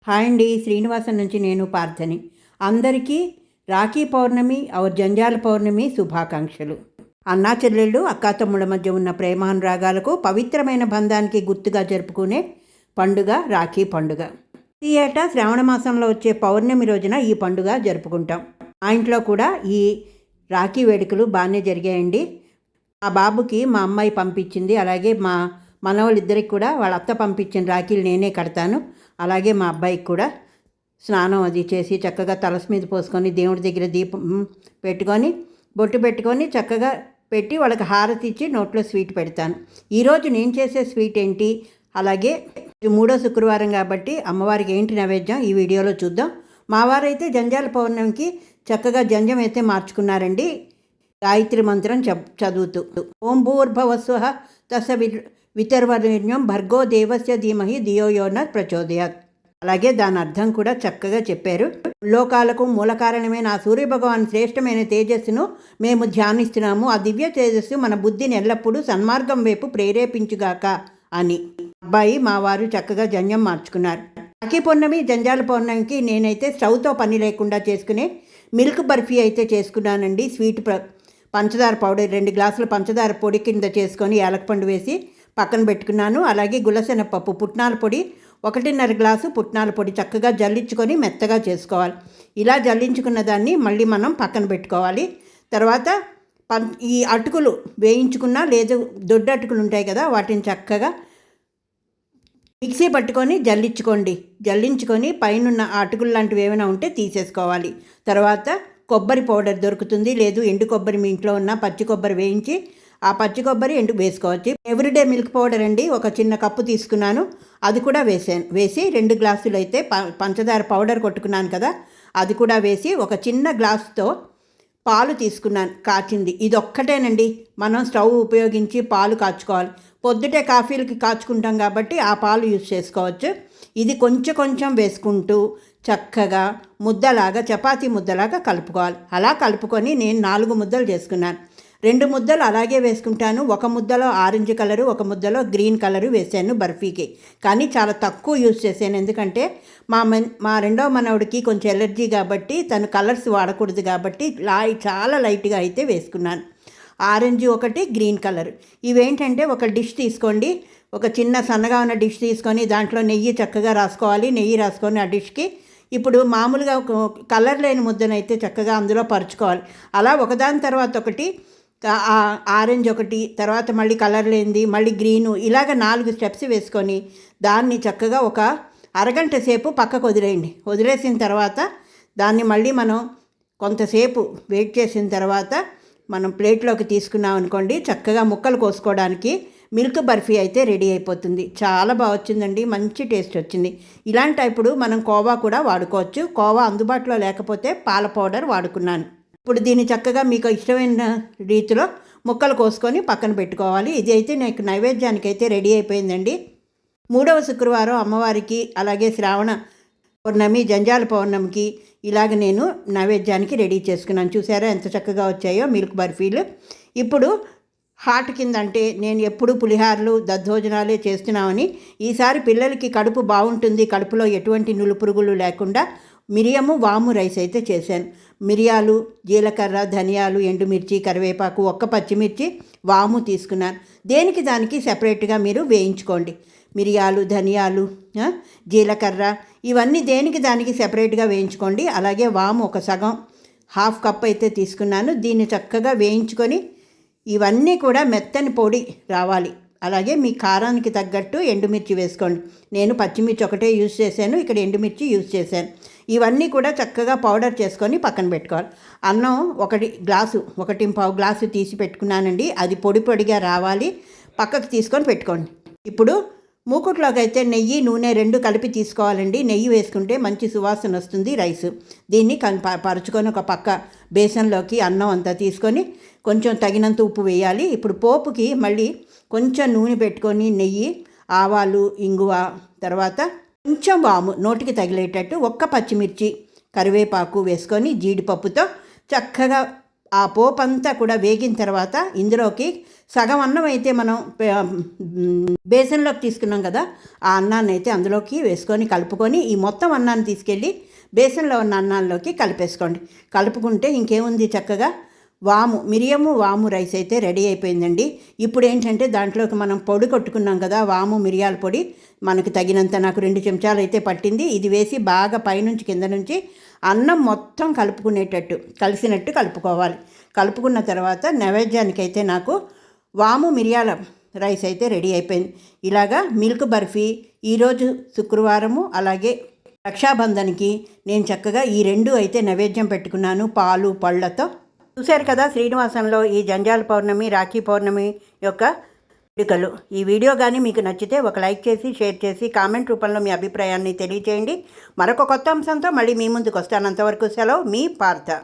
Hi అండి, శ్రీనివాసం నుంచి నేను పార్థని. అందరికీ రాఖీ పౌర్ణమి ఔర్ జంజాల పౌర్ణమి శుభాకాంక్షలు. అన్నా చెల్లెళ్ళు, అక్కాతమ్ముల మధ్య ఉన్న ప్రేమానురాగాలకు పవిత్రమైన బంధానికి గుర్తుగా జరుపుకునే పండుగ రాఖీ పండుగ. ఈ ఏటా శ్రావణ మాసంలో వచ్చే పౌర్ణమి రోజున ఈ పండుగ జరుపుకుంటాం. మా ఇంట్లో కూడా ఈ రాఖీ వేడుకలు బాగానే జరిగాయండి. మా బాబుకి మా అమ్మాయి పంపించింది, అలాగే మా మనవాళ్ళిద్దరికి కూడా వాళ్ళ అత్త పంపించిన రాఖీలు నేనే కడతాను. అలాగే మా అబ్బాయికి కూడా స్నానం అది చేసి చక్కగా తలసి మీద పోసుకొని దేవుడి దగ్గర దీపం పెట్టుకొని బొట్టు పెట్టుకొని చక్కగా పెట్టి వాళ్ళకి హారతి ఇచ్చి నోట్లో స్వీట్ పెడతాను. ఈరోజు నేను చేసే స్వీట్ ఏంటి, అలాగే మూడో శుక్రవారం కాబట్టి అమ్మవారికి ఏంటి నైవేద్యం ఈ వీడియోలో చూద్దాం. మా వారైతే జంజాల పౌర్ణమికి చక్కగా జంజం అయితే మార్చుకున్నారండి, గాయత్రి మంత్రం చదువుతూ. ఓం భూర్భువస్వః తస్స వితర్వరేణ్యం భర్గో దేవస్య ధీమహి ధియో యో న ప్రచోదయాత్. అలాగే దాని అర్థం కూడా చక్కగా చెప్పారు. లోకాలకు మూల కారణమైన ఆ సూర్యభగవాన్ శ్రేష్టమైన తేజస్సును మేము ధ్యానిస్తున్నాము. ఆ దివ్య తేజస్సు మన బుద్ధిని ఎల్లప్పుడూ సన్మార్గం వైపు ప్రేరేపించుగాక అని. అబ్బాయి మా వారు చక్కగా జంజం మార్చుకున్నారు. రాఖీ పౌర్ణమి జంజాల పౌర్ణమికి నేనైతే స్టవ్తో పని లేకుండా చేసుకునే మిల్క్ బర్ఫీ అయితే చేసుకున్నానండి. స్వీట్ పంచదార పౌడర్ 2 గ్లాసుల పంచదార పొడి కింద చేసుకొని యాలకపండు వేసి పక్కన పెట్టుకున్నాను. అలాగే గులసెనపప్పు పుట్నాల పొడి 1.5 గ్లాసు పుట్నాల పొడి చక్కగా జల్లించుకొని మెత్తగా చేసుకోవాలి. ఇలా జల్లించుకున్న దాన్ని మళ్ళీ మనం పక్కన పెట్టుకోవాలి. తర్వాత ఈ అటుకులు వేయించుకున్నా లేదు దొడ్డు అటుకులు ఉంటాయి కదా, వాటిని చక్కగా మిక్సీ పట్టుకొని జల్లించుకొని పైన అటుకులు లాంటివి ఏమైనా ఉంటే తీసేసుకోవాలి. తర్వాత కొబ్బరి పౌడర్ దొరుకుతుంది, లేదు ఎండు కొబ్బరి మీ ఇంట్లో ఉన్న పచ్చి కొబ్బరి వేయించి ఆ పచ్చి కొబ్బరి ఎండు వేసుకోవచ్చు. ఎవ్రీడే మిల్క్ పౌడర్ అండి, ఒక చిన్న కప్పు తీసుకున్నాను, అది కూడా వేసి 2 గ్లాసులు అయితే పంచదార పౌడర్ కొట్టుకున్నాను కదా, అది కూడా వేసి ఒక చిన్న గ్లాసుతో పాలు తీసుకున్నాను కాచింది. ఇది ఒక్కటేనండి, మనం స్టవ్ ఉపయోగించి పాలు కాచుకోవాలి. పొద్దుటే కాఫీలకి కాచుకుంటాం కాబట్టి ఆ పాలు యూజ్ చేసుకోవచ్చు. ఇది కొంచెం వేసుకుంటూ చక్కగా ముద్దలాగా చపాతీ ముద్దలాగా కలుపుకోవాలి. అలా కలుపుకొని నేను 4 ముద్దలు చేసుకున్నాను. 2 ముద్దలు అలాగే వేసుకుంటాను. ఒక ముద్దలో ఆరెంజ్ కలరు, ఒక ముద్దలో గ్రీన్ కలరు వేసాను బర్ఫీకి. కానీ చాలా తక్కువ యూజ్ చేశాను, ఎందుకంటే మా రెండో మనవడికి కొంచెం ఎలర్జీ కాబట్టి తను కలర్స్ వాడకూడదు కాబట్టి చాలా లైట్గా అయితే వేసుకున్నాను. ఆరెంజ్ ఒకటి, గ్రీన్ కలర్. ఇవేంటంటే ఒక డిష్ తీసుకోండి, ఒక చిన్న సన్నగా ఉన్న డిష్ తీసుకొని దాంట్లో నెయ్యి చక్కగా రాసుకోవాలి. నెయ్యి రాసుకొని ఆ డిష్కి ఇప్పుడు మామూలుగా కలర్ లేని ముద్దనైతే చక్కగా అందులో పరుచుకోవాలి. అలా ఒకదాని తర్వాత ఒకటి ఆరెంజ్ ఒకటి, తర్వాత మళ్ళీ కలర్ లేనిది, మళ్ళీ గ్రీను, ఇలాగ 4 స్టెప్స్ వేసుకొని దాన్ని చక్కగా ఒక అరగంట సేపు పక్కకు వదిలేసిన తర్వాత దాన్ని మళ్ళీ మనం కొంతసేపు వెయిట్ చేసిన తర్వాత మనం ప్లేట్లోకి తీసుకున్నాం అనుకోండి, చక్కగా ముక్కలు కోసుకోవడానికి మిల్క్ బర్ఫీ అయితే రెడీ అయిపోతుంది. చాలా బాగా వచ్చిందండి, మంచి టేస్ట్ వచ్చింది. ఇలాంటప్పుడు మనం కోవా కూడా వాడుకోవచ్చు. కోవా అందుబాటులో లేకపోతే పాల పౌడర్ వాడుకున్నాను. ఇప్పుడు దీన్ని చక్కగా మీకు ఇష్టమైన రీతిలో ముక్కలు కోసుకొని పక్కన పెట్టుకోవాలి. ఇది అయితే నాకు నైవేద్యానికి అయితే రెడీ అయిపోయిందండి. 3వ శుక్రవారం అమ్మవారికి, అలాగే శ్రావణ పౌర్ణమి జంజాల పౌర్ణమికి ఇలాగ నేను నైవేద్యానికి రెడీ చేసుకున్నాను. చూసారా ఎంత చక్కగా వచ్చాయో మిల్క్ బర్ఫీలు. ఇప్పుడు హాట్ కింద అంటే నేను ఎప్పుడు పులిహారలు దద్దోజనాలే చేస్తున్నామని ఈసారి పిల్లలకి కడుపు బాగుంటుంది, కడుపులో ఎటువంటి నులుపురుగులు లేకుండా మిరియాము వాము రైస్ అయితే చేశాను. మిరియాలు, జీలకర్ర, ధనియాలు, ఎండుమిర్చి, కరివేపాకు, 1 పచ్చిమిర్చి, వాము తీసుకున్నాను. దేనికి దానికి సెపరేట్గా మీరు వేయించుకోండి. మిరియాలు, ధనియాలు, జీలకర్ర ఇవన్నీ దేనికి దానికి సెపరేట్గా వేయించుకోండి. అలాగే వాము ఒక సగం 1/2 కప్ అయితే తీసుకున్నాను. దీన్ని చక్కగా వేయించుకొని ఇవన్నీ కూడా మెత్తని పొడి రావాలి. అలాగే మీ కారానికి తగ్గట్టు ఎండుమిర్చి వేసుకోండి. నేను పచ్చిమిర్చి ఒకటే యూజ్ చేశాను, ఇక్కడ ఎండుమిర్చి యూజ్ చేశాను. ఇవన్నీ కూడా చక్కగా పౌడర్ చేసుకొని పక్కన పెట్టుకోవాలి. అన్నం 1 గ్లాసు 1.5 గ్లాసు తీసి పెట్టుకున్నానండి, అది పొడిగా రావాలి, పక్కకు తీసుకొని పెట్టుకోండి. ఇప్పుడు మూకుట్లోకి అయితే నెయ్యి నూనె 2 కలిపి తీసుకోవాలండి. నెయ్యి వేసుకుంటే మంచి సువాసన వస్తుంది రైస్. దీన్ని పరుచుకొని ఒక పక్క బేసన్లోకి అన్నం అంతా తీసుకొని కొంచెం తగినంత ఉప్పు వేయాలి. ఇప్పుడు పోపుకి మళ్ళీ కొంచెం నూనె పెట్టుకొని నెయ్యి, ఆవాలు, ఇంగువ, తర్వాత కొంచెం వాము నోటికి తగిలేటట్టు, 1 పచ్చిమిర్చి, కరివేపాకు వేసుకొని జీడిపప్పుతో చక్కగా ఆ పోపు అంతా కూడా వేగిన తర్వాత ఇందులోకి సగం అన్నం అయితే మనం బేసన్లోకి తీసుకున్నాం కదా, ఆ అన్నాన్ని అయితే అందులోకి వేసుకొని కలుపుకొని ఈ మొత్తం అన్నాన్ని తీసుకెళ్ళి బేసన్లో ఉన్న అన్నాల్లోకి కలిపేసుకోండి. కలుపుకుంటే ఇంకేముంది, చక్కగా మిరియము వాము రైస్ అయితే రెడీ అయిపోయిందండి. ఇప్పుడు ఏంటంటే దాంట్లోకి మనం పొడి కొట్టుకున్నాం కదా, వాము మిరియాల పొడి మనకు తగినంత, నాకు 2 చెంచాలు అయితే పట్టింది. ఇది వేసి బాగా పైనుంచి కింద నుంచి అన్నం మొత్తం కలిసినట్టు కలుపుకోవాలి. కలుపుకున్న తర్వాత నైవేద్యానికైతే నాకు వాము మిరియాల రైస్ అయితే రెడీ అయిపోయింది. ఇలాగా మిల్క్ బర్ఫీ ఈరోజు శుక్రవారము, అలాగే రక్షాబంధన్కి నేను చక్కగా ఈ 2 అయితే నైవేద్యం పెట్టుకున్నాను పాలు పళ్ళతో. చూశారు కదా శ్రీనివాసంలో ఈ జంజాల పౌర్ణమి, రాఖీ పౌర్ణమి యొక్క వేడుకలు. ఈ వీడియో కానీ మీకు నచ్చితే ఒక లైక్ చేసి, షేర్ చేసి, కామెంట్ రూపంలో మీ అభిప్రాయాన్ని తెలియచేయండి. మరొక కొత్త అంశంతో మళ్ళీ మీ ముందుకు వస్తాను. అంతవరకు సెలవు, మీ పార్థ.